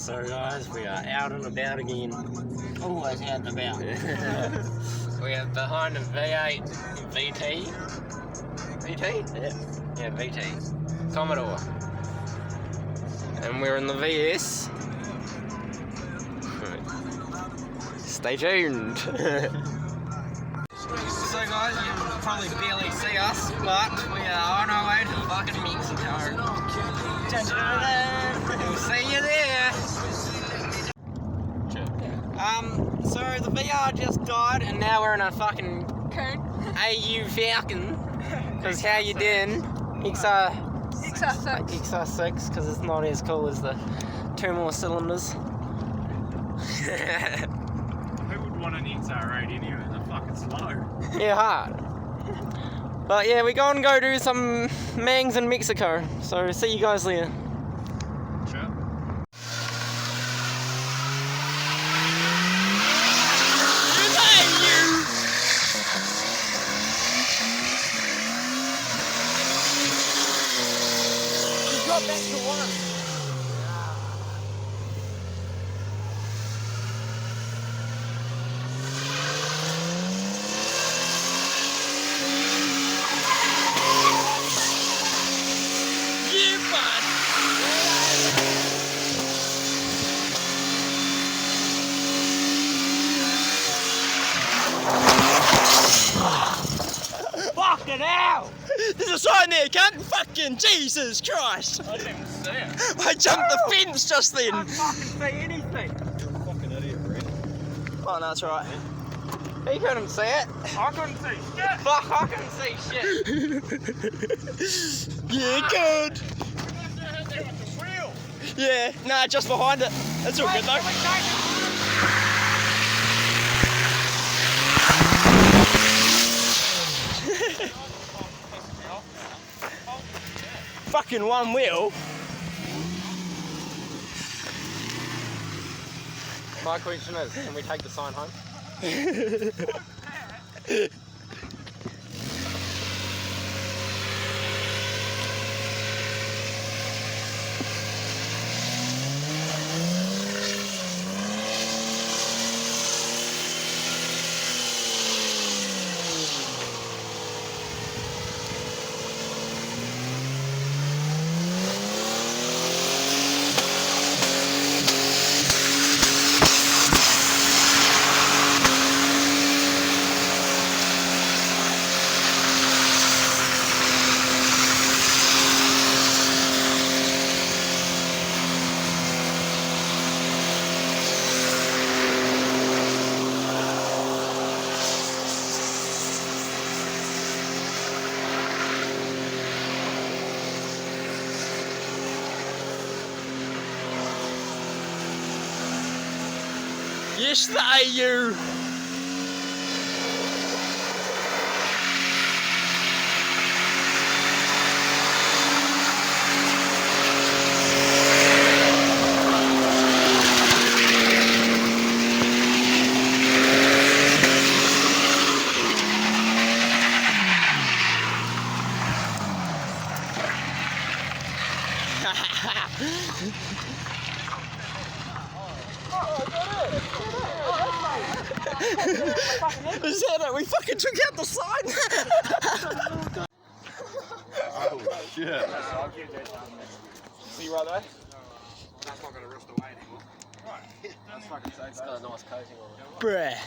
So guys, we are out and about again. Always out and about. We are behind a V8 VT. VT? Yeah, VT. Commodore. And we're in the VS. Stay tuned. So guys, you can probably barely see us, but we are on our way to fucking Mexico. We'll see you there. So the VR just died, and now we're in a fucking AU Falcon. Cause how you doing? XR6, because it's not as cool as the 2 more cylinders. Who would want an XR8 anyway? They're fucking slow. Yeah, hard. But yeah, we're going to go do some mangs in Mexico. So see you guys later. Sure. Back to one. Yeah, bud. Fucking hell! There's a sign there, cunt! Fucking Jesus Christ! I didn't even see it. I jumped the fence just then! I can't fucking see anything. You're a fucking idiot, Brett. Oh no, that's right. He couldn't see it. I couldn't see shit. Fuck, I couldn't see shit. Yeah, good. Yeah, nah, just behind it. That's all good though. Fucking one wheel. My question is, can we take the sign home? Yes, the AU. Is that it? We fucking took out the sign! Oh shit. See you right there? That's not going to rust away anymore. Right. That's fucking sick. It's got a nice coating on Bruh.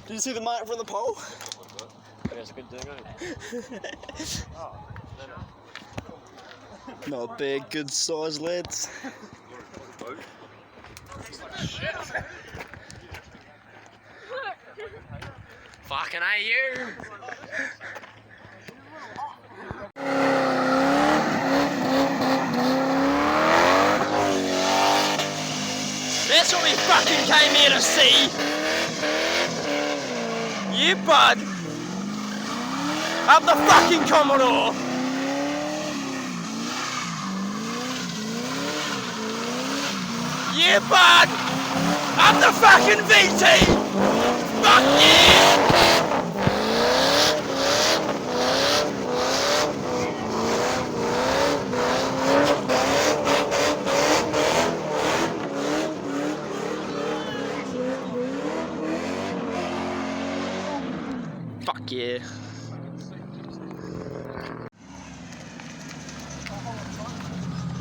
Did you see the mark from the pole? it. That's a good thing, eh? Not bad, good size lads. Fucking AU! That's what we fucking came here to see! You bud! Up the fucking Commodore! Yeah, bud! I'm the fucking VT! Fuck yeah!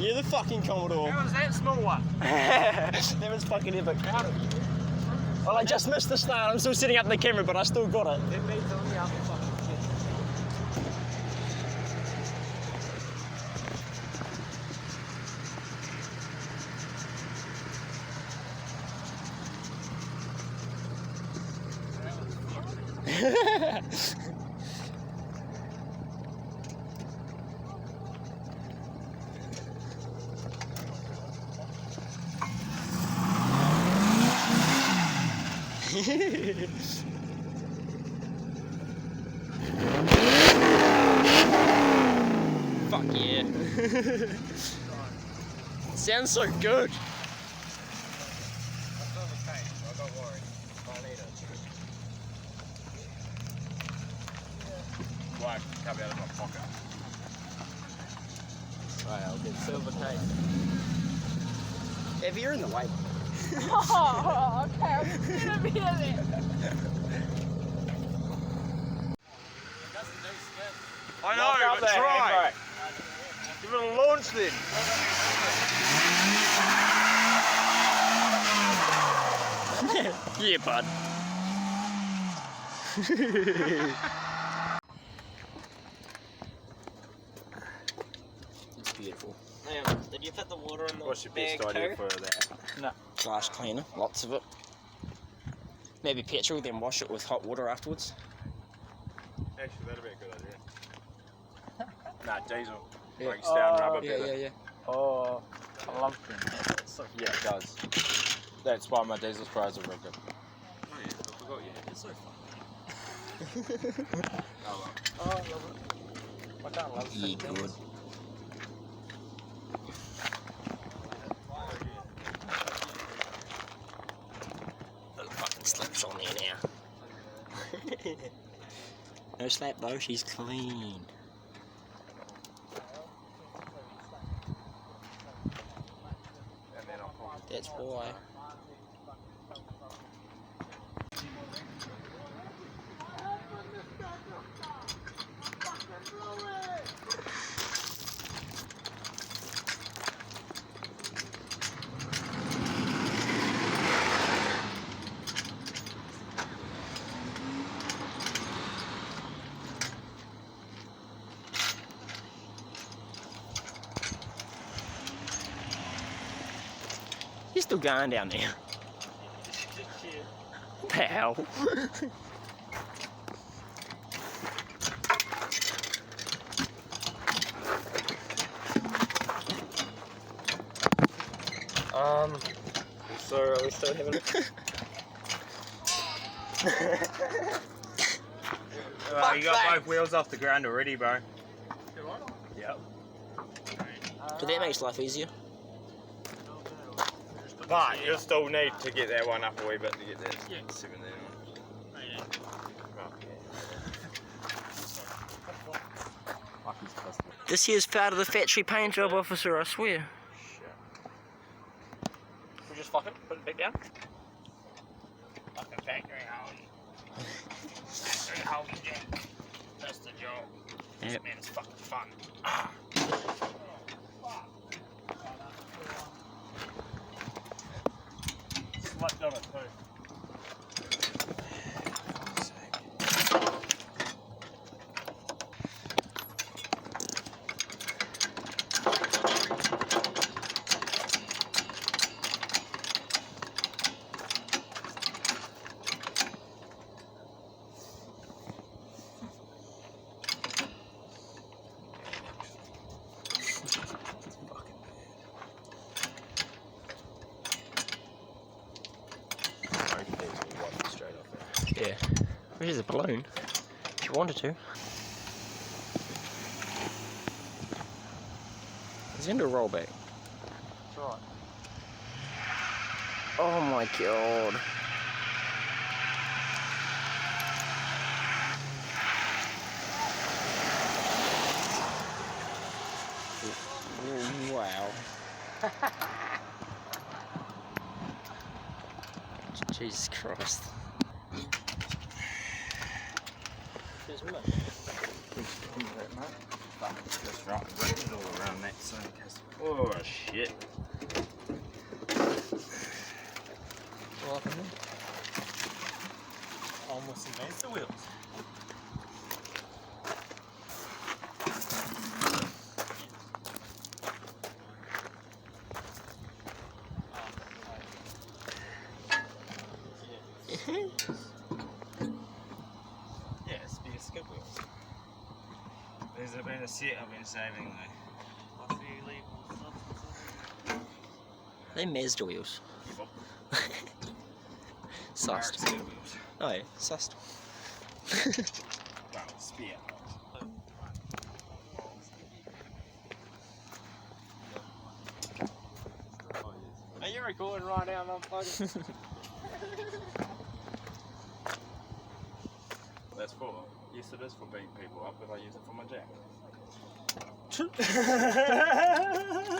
You're the fucking Commodore. How was that small one? That was fucking epic. Well, I just missed the start. I'm still setting up the camera, but I still got it. It means on the other fucking Fuck yeah. Sounds so good. Why come out of my pocket? Right, I'll get silver tape. If you're in the way. Oh, okay. I'm gonna be in it. I know, but try. Give it a launch then. Yeah, bud. It's beautiful. Did you put the water in the What's your bag best idea too? for that? Glass cleaner, lots of it. Maybe petrol, then wash it with hot water afterwards. Actually, that'd be a good idea. Nah, diesel. Yeah. Breaks down rubber Yeah, better. yeah, yeah. Oh, I love them. Yeah, it does. That's why my diesel sprays are real good. Oh yeah, I forgot you. It's so fun. Oh, I love it. I can't love Yeah, good. Little fucking slips on there now. No slap though, she's clean. And then I'll probably That's why. You're still going down there. What the hell? So are we still having you got both wheels off the ground already, bro. Yep. But that makes life easier. But you'll still need to get that one up a wee bit to get that 17 on. This here's part of the factory paint job, officer, I swear. We'll just fuck it, put it back down. Fucking factory hole. Factory hole, Jack. That's the job. Yep. This man is fucking fun. Slept on it too. Yeah. Where's the balloon? If you wanted to. It's into a rollback. That's right. Oh my god. Wow. Jesus Christ. That's right. Wrap it all around that so in case. Oh shit. Almost amazed the wheels. Yeah, it's be a skip wheels. These have been a set I've been saving though. They're Mazda wheels. Sussed. Skip wheels. Oh yeah, sussed. Well, spear. Are you recording right now? I'm unplugging. That's for. Yes, it is for beating people up, but I use it for my jack.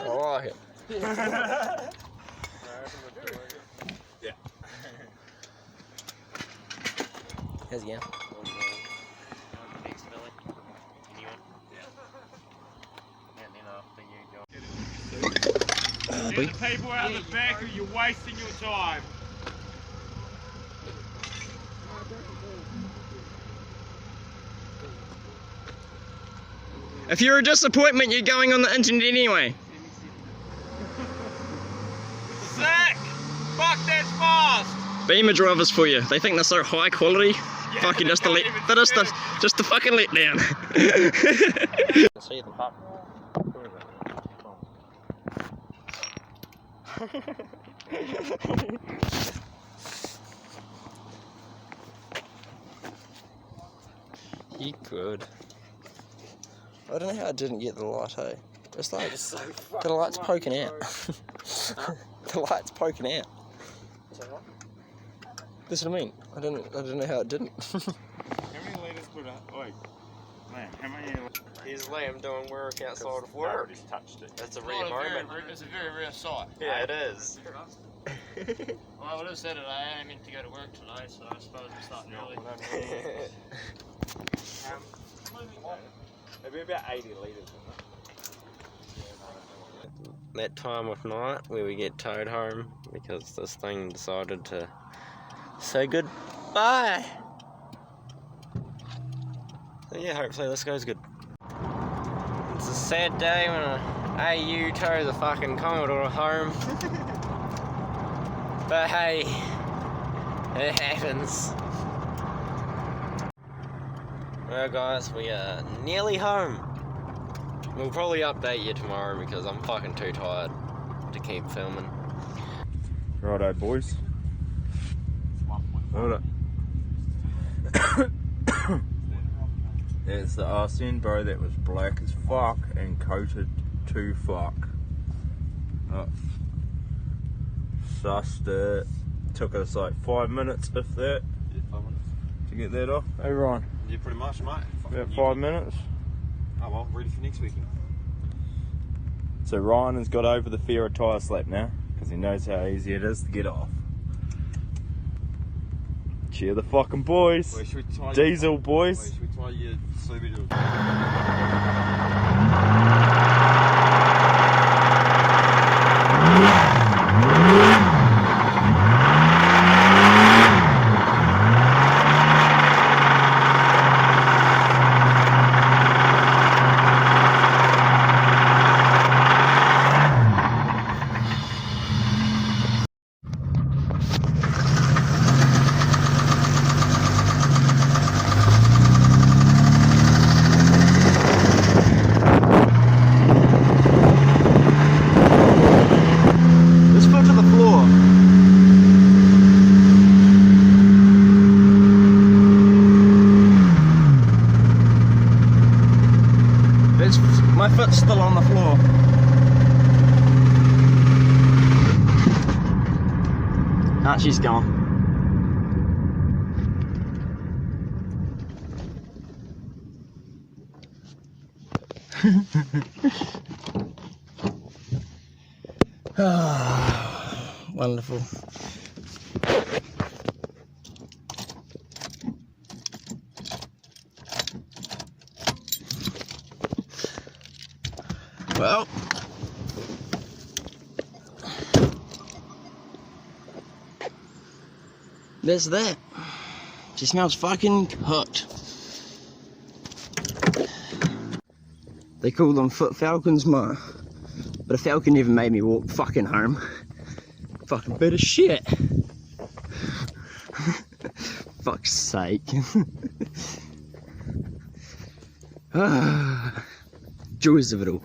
I like it. Yeah. How's it going? Thanks, Billy. Anyone? And then after you go. Get the people out the back or you're wasting your time. If you're a disappointment, you're going on the internet anyway. Sick! Fuck, that's fast! Beamer drivers for you. They think they're so high quality. Fucking just the just the fucking let down. See the pup. You could. I don't know how I didn't get the light, hey. It's like the light's poking out. The light's poking out. That's what I mean. I don't know how it didn't. How many litres would I... Wait. Man, how many... Here's Liam doing work outside of I work. already touched it. That's a rare moment. It's a very rare sight. Yeah, it is. Well, I would have said it. I am meant to go to work today, so I suppose I'm starting early. It'd be about 80 litres, That time of night where we get towed home because this thing decided to say goodbye. So yeah, hopefully this goes good. It's a sad day when I AU tow the fucking Commodore home. But hey, it happens. Well guys, we are nearly home. We'll probably update you tomorrow because I'm fucking too tired to keep filming. Righto, boys. Hold up. It's the RCN, bro, that was black as fuck and coated to fuck. Oh. Sussed it. Took us like 5 minutes, if that. Yeah, 5 minutes. To get that off. Hey, Ryan. Yeah, pretty much, mate. About 5 minutes. Oh well, ready for next weekend. So Ryan has got over the fear of tyre slap now, because he knows how easy it is to get off. Cheer the fucking boys. Wait, should we tie Diesel boys. Wait, should we tie your Subi to Let's foot to the floor. My foot's still on the floor. Ah, she's gone. Wonderful. Well, There's that. She smells fucking cooked. They call them foot falcons, ma. But a falcon never made me walk fucking home. Fucking bit of shit. Fuck's sake. Joys of it all.